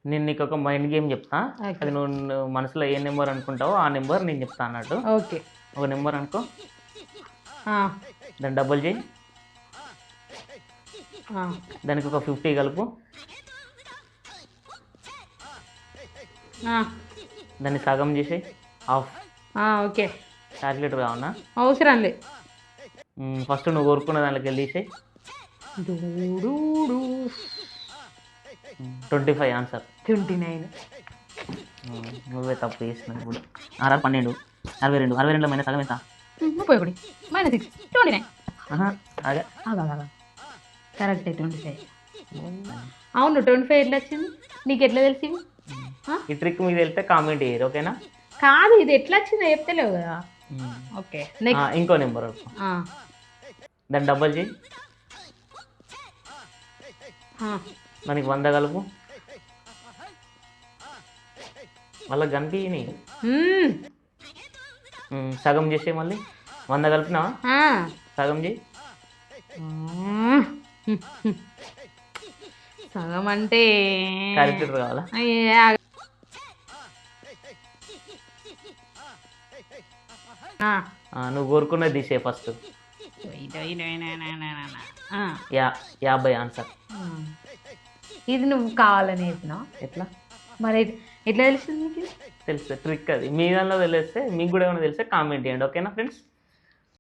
నేను నీకు ఒక మైండ్ గేమ్ చెప్తా. ఓకే. అది నువ్వు మనసులో ఏ నెంబర్ అనుకుంటావో ఆ నెంబర్ నేను చెప్తా అన్నట్టు. ఓకే. ఒక నెంబర్ అనుకో, ఆ, దాన్ని డబుల్ చేయి, ఆ, దానికి ఒక 50 కలుపు, ఆ, దాన్ని సగం చేసి హాఫ్. ఓకే. క్యాలిక్యులేటర్ కావన్నా? అవసరం లే. ఫస్ట్ నువ్వు కోరుకున్న దాంట్లోకి వెళ్ళి తీసేయి. 25 ఆన్సర్. 29. నువ్వే తప్పు చేసినావు ఇప్పుడు. 6 12, 62, 62లో మైనస్ సగం ఎంత? 31 -6 29. అదే కరెక్టే 25. అవును 25 ఎట్లా వచ్చింది నీకు? ఎట్లా తెలిసింది? ఈ ట్రిక్ మీకు వెళ్తే కామెంట్ చేయరు, ఓకేనా? కాదు, ఇది ఎట్లా వచ్చిందో చెప్తలేవు కదా. Okay, next. ఇంకో నెంబర్ దాన్ని డబల్ చేయి, దానికి 100 కలుపు, మళ్ళీ కనిపించి సగం చేసే, మళ్ళీ 100 కలిపినా సగం చేయి. సగం అంటే క్యాలిక్యులేటర్ కావాలా? నువ్వు కోరుకున్నది తీసే ఫస్ట్. 50 ఆన్సర్. ఇది నువ్వు కావాలని చెప్పినావు. ఎట్లా మరి ఎట్లా తెలిసింది నీకు? తెలుసు ట్రిక్ అది. మీ దానిలో తెలిస్తే మీకు కూడా ఏమైనా తెలిస్తే కామెంట్ చేయండి, ఓకేనా ఫ్రెండ్స్?